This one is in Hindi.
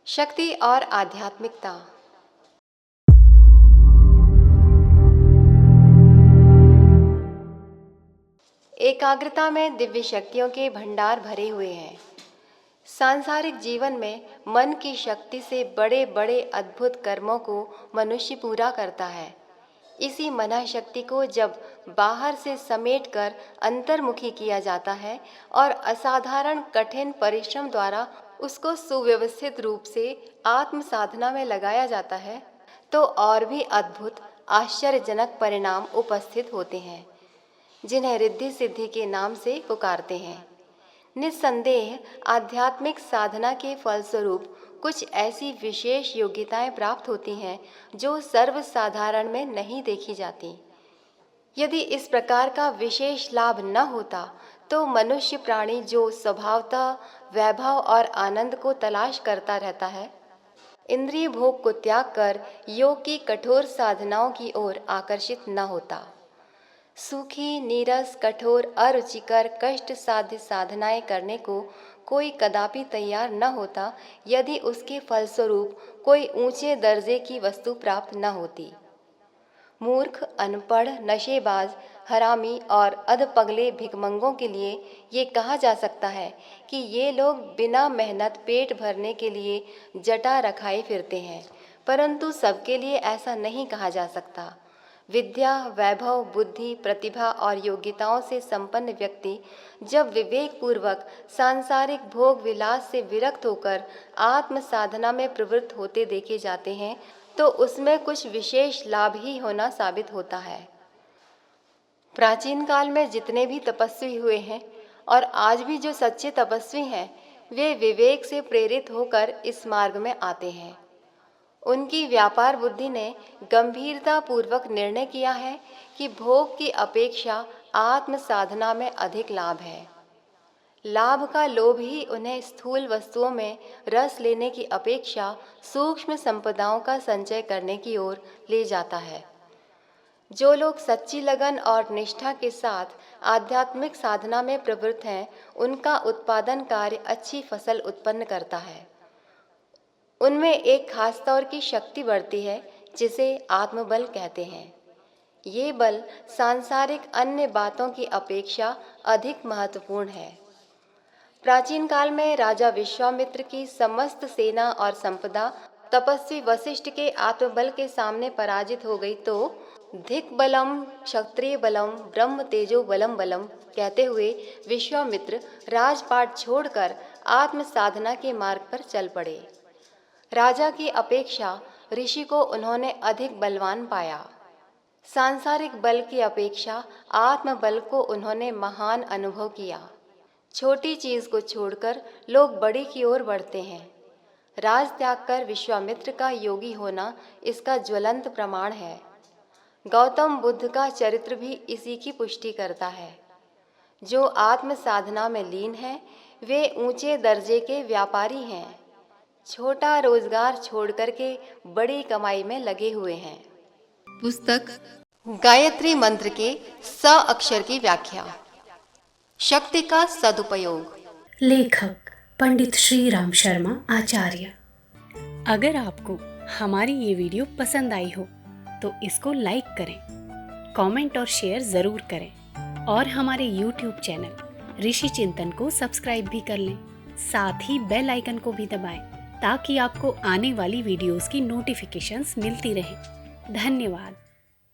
शक्ति और आध्यात्मिकता। एकाग्रता में दिव्य शक्तियों के भंडार भरे हुए हैं। सांसारिक जीवन में मन की शक्ति से बड़े बड़े अद्भुत कर्मों को मनुष्य पूरा करता है। इसी मना शक्ति को जब बाहर से समेटकर अंतर्मुखी किया जाता है और असाधारण कठिन परिश्रम द्वारा उसको सुव्यवस्थित रूप से आत्म साधना में लगाया जाता है, तो और भी अद्भुत आश्चर्यजनक परिणाम उपस्थित होते हैं, जिन्हें रिद्धि सिद्धि के नाम से पुकारते हैं। निस्संदेह आध्यात्मिक साधना के फलस्वरूप कुछ ऐसी विशेष योग्यताएं प्राप्त होती हैं जो सर्वसाधारण में नहीं देखी जाती। यदि इस प्रकार का विशेष लाभ न होता तो मनुष्य प्राणी जो स्वभावतः वैभव और आनंद को तलाश करता रहता है, इंद्रिय भोग को त्याग कर योग की कठोर साधनाओं की ओर आकर्षित न होता। सूखी, नीरस, कठोर, अरुचिकर, कष्ट साध्य साधनाएं करने को कोई कदापि तैयार न होता यदि उसके फलस्वरूप कोई ऊंचे दर्जे की वस्तु प्राप्त न होती। मूर्ख, अनपढ़, नशेबाज, हरामी और अधपगले भिखमंगों के लिए ये कहा जा सकता है कि ये लोग बिना मेहनत पेट भरने के लिए जटा रखाए फिरते हैं, परंतु सबके लिए ऐसा नहीं कहा जा सकता। विद्या, वैभव, बुद्धि, प्रतिभा और योग्यताओं से संपन्न व्यक्ति जब विवेक पूर्वक सांसारिक भोग विलास से विरक्त होकर आत्म साधना में प्रवृत्त होते देखे जाते हैं, तो उसमें कुछ विशेष लाभ ही होना साबित होता है। प्राचीन काल में जितने भी तपस्वी हुए हैं और आज भी जो सच्चे तपस्वी हैं, वे विवेक से प्रेरित होकर इस मार्ग में आते हैं। उनकी व्यापार बुद्धि ने गंभीरता पूर्वक निर्णय किया है कि भोग की अपेक्षा आत्म साधना में अधिक लाभ है। लाभ का लोभ ही उन्हें स्थूल वस्तुओं में रस लेने की अपेक्षा सूक्ष्म संपदाओं का संचय करने की ओर ले जाता है। जो लोग सच्ची लगन और निष्ठा के साथ आध्यात्मिक साधना में प्रवृत्त हैं, उनका उत्पादन कार्य अच्छी फसल उत्पन्न करता है। उनमें एक खास तौर की शक्ति बढ़ती है जिसे आत्मबल कहते हैं। ये बल सांसारिक अन्य बातों की अपेक्षा अधिक महत्वपूर्ण है। प्राचीन काल में राजा विश्वामित्र की समस्त सेना और संपदा तपस्वी वशिष्ठ के आत्मबल के सामने पराजित हो गई, तो धिक बलम क्षत्रिय बलम ब्रह्म तेजो बलम बलम कहते हुए विश्वामित्र राजपाट छोड़कर आत्म साधना के मार्ग पर चल पड़े। राजा की अपेक्षा ऋषि को उन्होंने अधिक बलवान पाया। सांसारिक बल की अपेक्षा आत्मबल को उन्होंने महान अनुभव किया। छोटी चीज को छोड़कर लोग बड़ी की ओर बढ़ते हैं। राज त्याग कर विश्वामित्र का योगी होना इसका ज्वलंत प्रमाण है। गौतम बुद्ध का चरित्र भी इसी की पुष्टि करता है। जो आत्म साधना में लीन है वे ऊंचे दर्जे के व्यापारी हैं। छोटा रोजगार छोड़कर के बड़ी कमाई में लगे हुए हैं। पुस्तक गायत्री मंत्र के स अक्षर की व्याख्या। शक्ति का सदुपयोग। लेखक पंडित श्री राम शर्मा आचार्य। अगर आपको हमारी ये वीडियो पसंद आई हो तो इसको लाइक करें, कमेंट और शेयर ज़रूर करें और हमारे YouTube चैनल ऋषि चिंतन को सब्सक्राइब भी कर लें। साथ ही बेल आइकन को भी दबाएं ताकि आपको आने वाली वीडियोस की नोटिफिकेशंस मिलती रहें। धन्यवाद।